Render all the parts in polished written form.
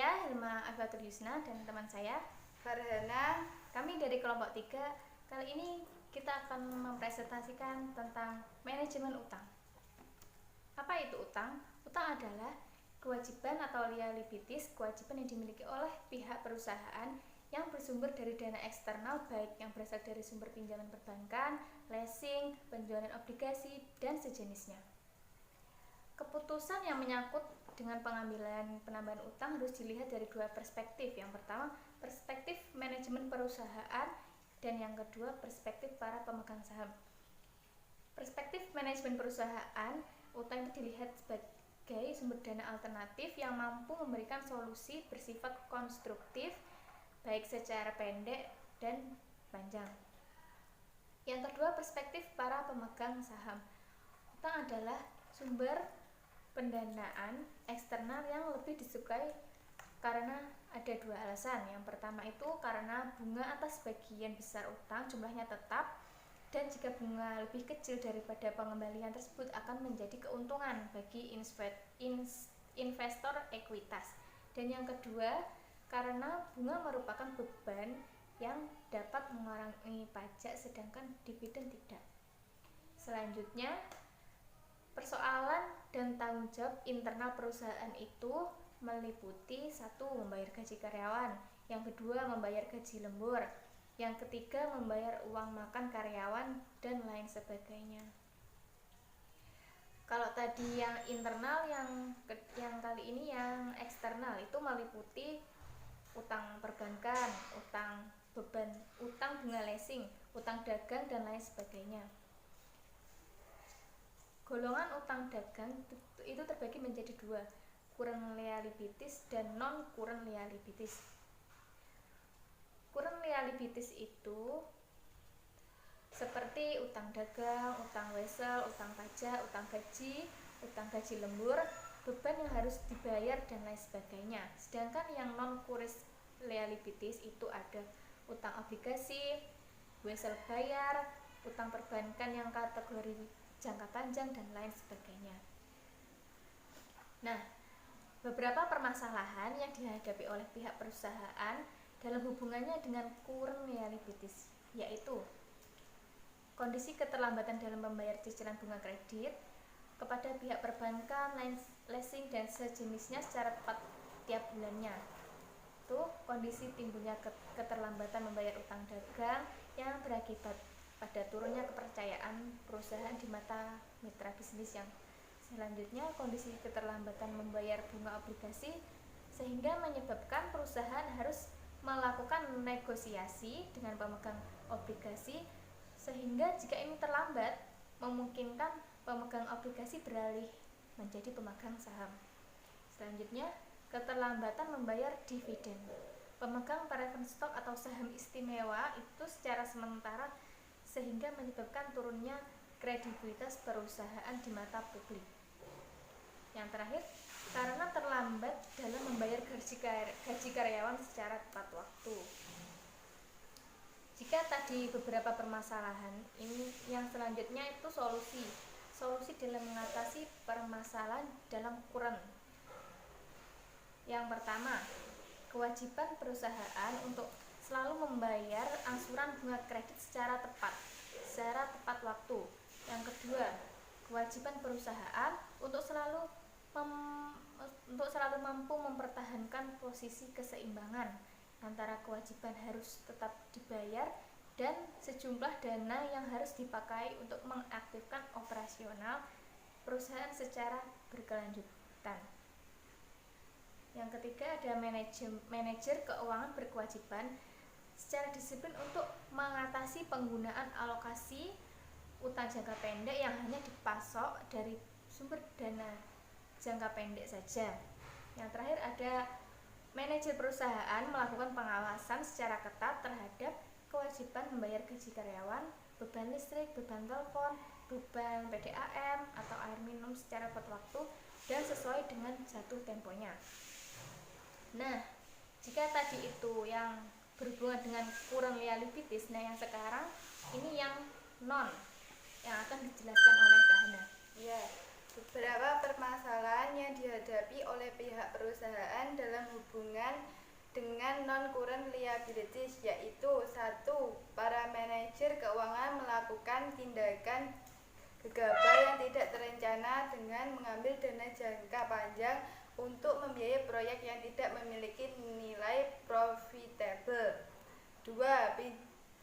Saya Hilma Afiatul Yusna dan teman saya Farhana. Kami dari kelompok 3. Kali ini kita akan mempresentasikan tentang manajemen utang. Apa itu utang? Utang adalah kewajiban atau liabilities, kewajiban yang dimiliki oleh pihak perusahaan yang bersumber dari dana eksternal, baik yang berasal dari sumber pinjaman perbankan, leasing, penjualan obligasi, dan sejenisnya. Keputusan yang menyangkut dengan pengambilan penambahan utang harus dilihat dari dua perspektif. Yang pertama, perspektif manajemen perusahaan, dan yang kedua, perspektif para pemegang saham. Perspektif manajemen perusahaan, utang itu dilihat sebagai sumber dana alternatif yang mampu memberikan solusi bersifat konstruktif, baik secara pendek dan panjang. Yang kedua, perspektif para pemegang saham. Utang adalah sumber pendanaan eksternal yang lebih disukai karena ada dua alasan. Yang pertama itu karena bunga atas sebagian besar utang jumlahnya tetap, dan jika bunga lebih kecil daripada pengembalian tersebut akan menjadi keuntungan bagi investor ekuitas. Dan yang kedua, karena bunga merupakan beban yang dapat mengurangi pajak sedangkan dividen tidak. Selanjutnya, persoalan dan tanggung jawab internal perusahaan itu meliputi: satu, membayar gaji karyawan; yang kedua, membayar gaji lembur; yang ketiga, membayar uang makan karyawan, dan lain sebagainya. Kalau tadi yang internal, yang kali ini yang eksternal itu meliputi utang perbankan, utang beban, utang bunga leasing, utang dagang, dan lain sebagainya. Golongan utang dagang itu terbagi menjadi dua, current liabilities dan non-current liabilities. Current liabilities itu seperti utang dagang, utang wesel, utang pajak, utang gaji lembur, beban yang harus dibayar, dan lain sebagainya. Sedangkan yang non-current liabilities itu ada utang obligasi, wesel bayar, utang perbankan yang kategori jangka panjang, dan lain sebagainya. Nah, beberapa permasalahan yang dihadapi oleh pihak perusahaan dalam hubungannya dengan current liabilities, yaitu kondisi keterlambatan dalam membayar cicilan bunga kredit kepada pihak perbankan, leasing, dan sejenisnya secara tepat tiap bulannya. Itu kondisi timbulnya keterlambatan membayar utang dagang yang berakibat pada turunnya kepercayaan perusahaan di mata mitra bisnis. Yang selanjutnya, kondisi keterlambatan membayar bunga obligasi sehingga menyebabkan perusahaan harus melakukan negosiasi dengan pemegang obligasi, sehingga jika ini terlambat memungkinkan pemegang obligasi beralih menjadi pemegang saham. Selanjutnya, keterlambatan membayar dividen. Pemegang preference stock atau saham istimewa itu secara sementara sehingga menyebabkan turunnya kredibilitas perusahaan di mata publik. Yang terakhir, karena terlambat dalam membayar gaji karyawan secara tepat waktu. Jika tadi beberapa permasalahan, ini yang selanjutnya itu solusi dalam mengatasi permasalahan dalam current. Yang pertama, kewajiban perusahaan untuk selalu membayar angsuran bunga kredit secara tepat waktu. Yang kedua, kewajiban perusahaan untuk selalu mampu mempertahankan posisi keseimbangan antara kewajiban harus tetap dibayar dan sejumlah dana yang harus dipakai untuk mengaktifkan operasional perusahaan secara berkelanjutan. Yang ketiga, ada manajer keuangan berkewajiban secara disiplin untuk mengatasi penggunaan alokasi utang jangka pendek yang hanya dipasok dari sumber dana jangka pendek saja. Yang terakhir, ada manajer perusahaan melakukan pengawasan secara ketat terhadap kewajiban membayar gaji karyawan, beban listrik, beban telepon, beban PDAM atau air minum secara tepat waktu dan sesuai dengan jatuh temponya. Nah, jika tadi itu yang berhubungan dengan current liabilities, nah yang sekarang ini yang non, yang akan dijelaskan oleh Kak Hana. Ya, beberapa permasalahan yang dihadapi oleh pihak perusahaan dalam hubungan dengan non-current liabilities, yaitu 1. Para manajer keuangan melakukan tindakan gegabah yang tidak terencana dengan mengambil dana jangka panjang untuk membiayai proyek yang tidak memiliki nilai profitable. 2.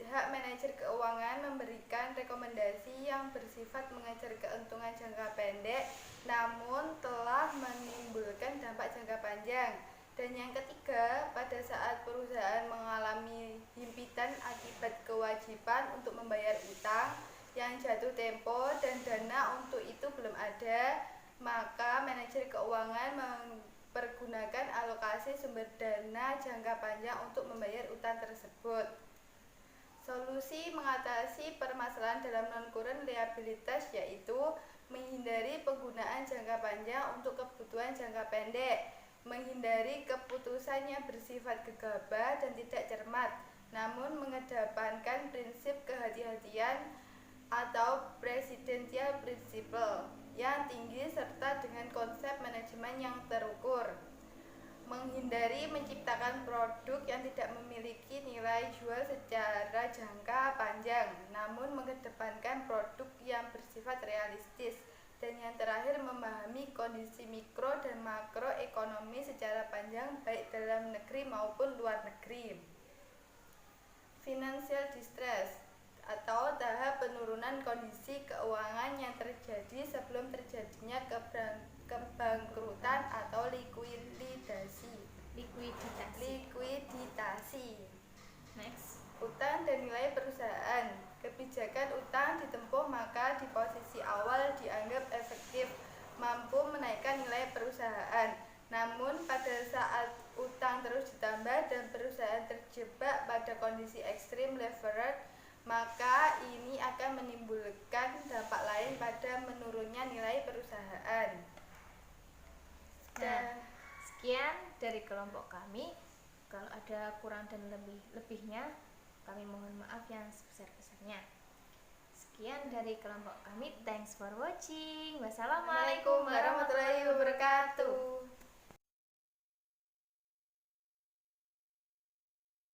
Pihak manajer keuangan memberikan rekomendasi yang bersifat mengejar keuntungan jangka pendek namun telah menimbulkan dampak jangka panjang. Dan yang ketiga, pada saat perusahaan mengalami himpitan akibat kewajiban untuk membayar utang yang jatuh tempo dan dana untuk itu belum ada, maka manajer keuangan mempergunakan alokasi sumber dana jangka panjang untuk membayar utang tersebut. Solusi mengatasi permasalahan dalam non-current liabilities yaitu menghindari penggunaan jangka panjang untuk kebutuhan jangka pendek, menghindari keputusan yang bersifat gegabah dan tidak cermat, namun mengedepankan prinsip kehati-hatian atau presidential principle yang tinggi serta dengan konsep manajemen yang terukur. Menghindari menciptakan produk yang tidak memiliki nilai jual secara jangka panjang, namun mengedepankan produk yang bersifat realistis. Dan yang terakhir, memahami kondisi mikro dan makroekonomi secara panjang baik dalam negeri maupun luar negeri. Financial distress atau tahap penurunan kondisi keuangan yang terjadi sebelum terjadinya kebangkrutan atau likuiditasi. Next. Utang dan nilai perusahaan. Kebijakan utang ditempuh maka di posisi awal dianggap efektif, mampu menaikkan nilai perusahaan. Namun pada saat utang terus ditambah dan perusahaan terjebak pada kondisi ekstrim leverage, maka ini akan menimbulkan dampak lain pada menurunnya nilai perusahaan. Sekian dari kelompok kami. Kalau ada kurang dan lebihnya, kami mohon maaf yang sebesar-besarnya. Sekian dari kelompok kami. Thanks for watching. Wassalamualaikum warahmatullahi wabarakatuh.